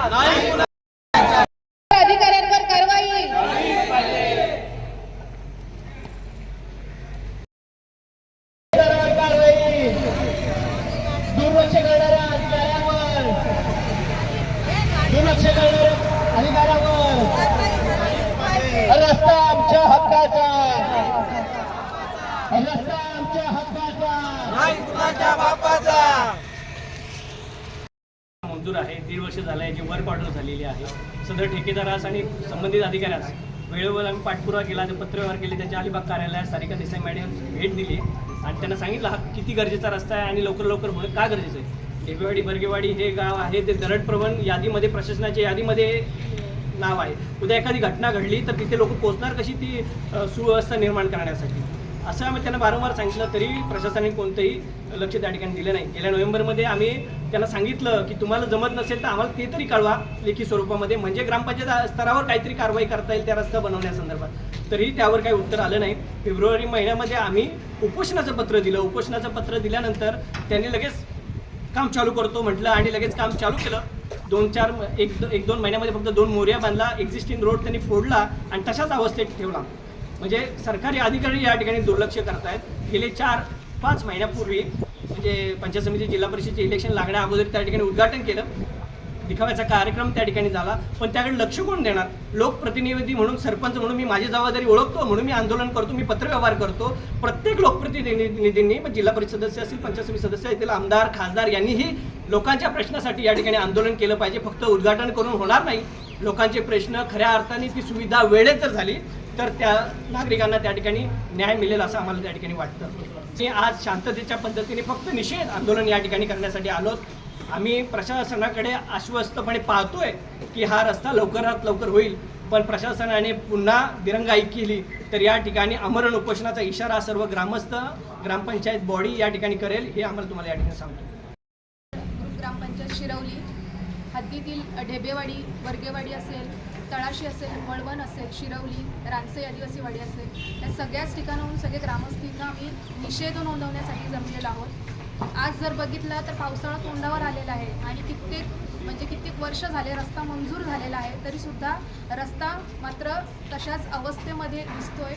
अधिकाऱ्यांवर कारवाई दुर्लक्ष करणाऱ्या अधिकाऱ्यांवर रस्ता आमच्या हक्काचा, रस्ता आमच्या हक्काचा, नाही कुणाच्या बापाचा. मंजूर आहे. 1.5 वर्ष झालं आहे, जी वर्क ऑर्डर झालेली आहे. सदर ठेकेदारास आणि संबंधित अधिकाऱ्यास वेळोवेळी आम्ही पाठपुरावा केला, ते पत्रव्यवहार केले. त्यांच्या अलिबाग कार्यालयात सारिका देसाई मॅडम भेट दिली आणि त्यांना सांगितलं हा किती गरजेचा रस्ता आहे आणि लवकर लवकर होणं का गरजेचं आहे. ढेबेवाडी बर्गेवाडी हे गाव आहे, ते दरड यादीमध्ये, प्रशासनाच्या यादीमध्ये नाव आहे. उद्या एखादी घटना घडली तर तिथे लोक पोहोचणार कशी ती सुव्यवस्था निर्माण करण्यासाठी. असं आम्ही त्यांना वारंवार सांगितलं, तरी प्रशासनाने कोणतंही लक्ष त्या ठिकाणी दिलं नाही. गेल्या नोव्हेंबरमध्ये आम्ही त्यांना सांगितलं की तुम्हाला जमत नसेल तर आम्हाला ते तरी कळवा लेखी स्वरूपामध्ये, म्हणजे ग्रामपंचायत स्तरावर काहीतरी कारवाई करता येईल त्या रस्ता बनवण्यासंदर्भात. तरी त्यावर काही उत्तर आलं नाही. फेब्रुवारी महिन्यामध्ये आम्ही उपोषणाचं पत्र दिलं. उपोषणाचं पत्र दिल्यानंतर त्यांनी लगेच काम चालू करतो म्हटलं आणि लगेच काम चालू केलं. 1-2 महिन्यामध्ये फक्त 2 मोऱ्या बांधला. एक्झिस्टिंग रोड त्यांनी फोडला आणि तशाच अवस्थेत ठेवला. म्हणजे सरकारी अधिकारी या ठिकाणी दुर्लक्ष करतायत. गेले 4-5 महिन्यापूर्वी म्हणजे पंचायत समिती जिल्हा परिषदेचे इलेक्शन लागण्या अगोदर त्या ठिकाणी उद्घाटन केलं. दिखाव्याचा कार्यक्रम त्या ठिकाणी झाला, पण त्याकडे लक्ष कोण देणार. लोकप्रतिनिधी म्हणून, सरपंच म्हणून मी माझी जबाबदारी ओळखतो, म्हणून मी आंदोलन करतो, मी पत्रव्यवहार करतो. प्रत्येक लोकप्रतिनिधींनी, जिल्हा परिषद सदस्य असतील, पंचायत समिती सदस्य असतील, आमदार खासदार यांनीही लोकांच्या प्रश्नासाठी या ठिकाणी आंदोलन केलं पाहिजे. फक्त उद्घाटन करून होणार नाही. लोकांचे प्रश्न खऱ्या अर्थाने ती सुविधा वेळेत जर झाली तर त्या नागरिकांना त्या ठिकाणी न्याय मिळेल असं आम्हाला त्या ठिकाणी वाटतं. मी आज शांततेच्या पद्धतीने फक्त निषेध आंदोलन या ठिकाणी करण्यासाठी आलो. आम्ही प्रशासनाकडे आश्वस्तपणे पाहतोय की हा रस्ता लवकरात लवकर होईल, पण प्रशासनाने पुन्हा दिरंगाई केली तर या ठिकाणी आमरण उपोषणाचा इशारा सर्व ग्रामस्थ, ग्रामपंचायत बॉडी या ठिकाणी करेल, हे आम्हाला तुम्हाला या ठिकाणी सांगतो. ग्रामपंचायत शिरवली हद्दीतील ढेबेवाडी, बर्गेवाडी असेल, तळाशी असेल, वळवण असेल, शिरवली, रानसई आदिवासी वाडी असेल, या सगळ्याच ठिकाणाहून सगळे ग्रामस्थांना आम्ही निषेध नोंदवण्यासाठी जमलेलो आहोत. आज जर बघितलं तर पावसाळा तोंडावर आलेला आहे आणि कित्येक वर्ष झाले रस्ता मंजूर झालेला आहे, तरीसुद्धा रस्ता मात्र तशाच अवस्थेमध्ये दिसतोय.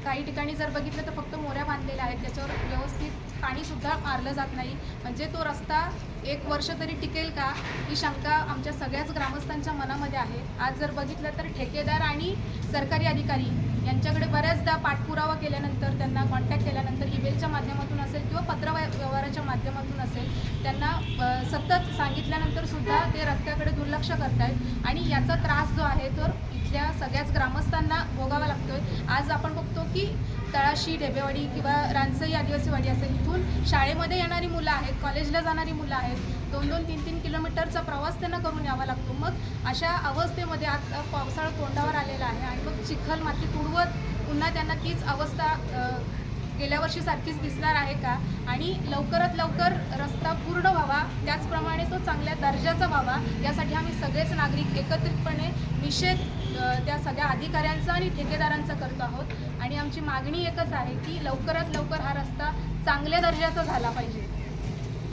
काही ठिकाणी जर बघितलं तर फक्त मोऱ्या बांधलेल्या आहेत, त्याच्यावर व्यवस्थित पाणीसुद्धा मारलं जात नाही. म्हणजे तो रस्ता 1 वर्ष तरी टिकेल का ही शंका आमच्या सगळ्याच ग्रामस्थांच्या मनामध्ये आहे. आज जर बघितलं तर ठेकेदार आणि सरकारी अधिकारी यांच्याकडे बऱ्याचदा पाठपुरावा केल्यानंतर, त्यांना कॉन्टॅक्ट केल्यानंतर, ईमेलच्या माध्यमातून असेल किंवा पत्रव्यवहाराच्या माध्यमातून असेल, त्यांना सतत सांगितल्यानंतर सुद्धा ते रस्त्याकडे दुर्लक्ष करतायत आणि याचा त्रास जो आहे तो इथल्या सगळ्याच ग्रामस्थांना भोगावा लागतोय. आज आपण बघतो की तळाशी, ढेबेवाडी किंवा रानसई आदिवासी वाडी असेल, इथून शाळेमध्ये येणारी मुलं आहेत, कॉलेजला जाणारी मुलं आहेत, 2-2, 3-3 किलोमीटरचा प्रवास त्यांना करून यावा लागतो. मग अशा अवस्थेमध्ये आज पावसाळा तोंडावर आलेला आहे आणि मग चिखल माती तुडवत पुन्हा त्यांना तीच अवस्था गेल्या वर्षीसारखीच दिसणार आहे का. आणि लवकरात लवकर रस्ता पूर्ण व्हावा, त्याचप्रमाणे तो चांगल्या दर्जाचा व्हावा, यासाठी आम्ही सगळेच नागरिक एकत्रितपणे निषेध त्या सगळ्या अधिकाऱ्यांचा आणि ठेकेदारांचा करतो आहोत. आणि आमची मागणी एकच आहे की लवकरात लवकर हा रस्ता चांगल्या दर्जाचा झाला पाहिजे.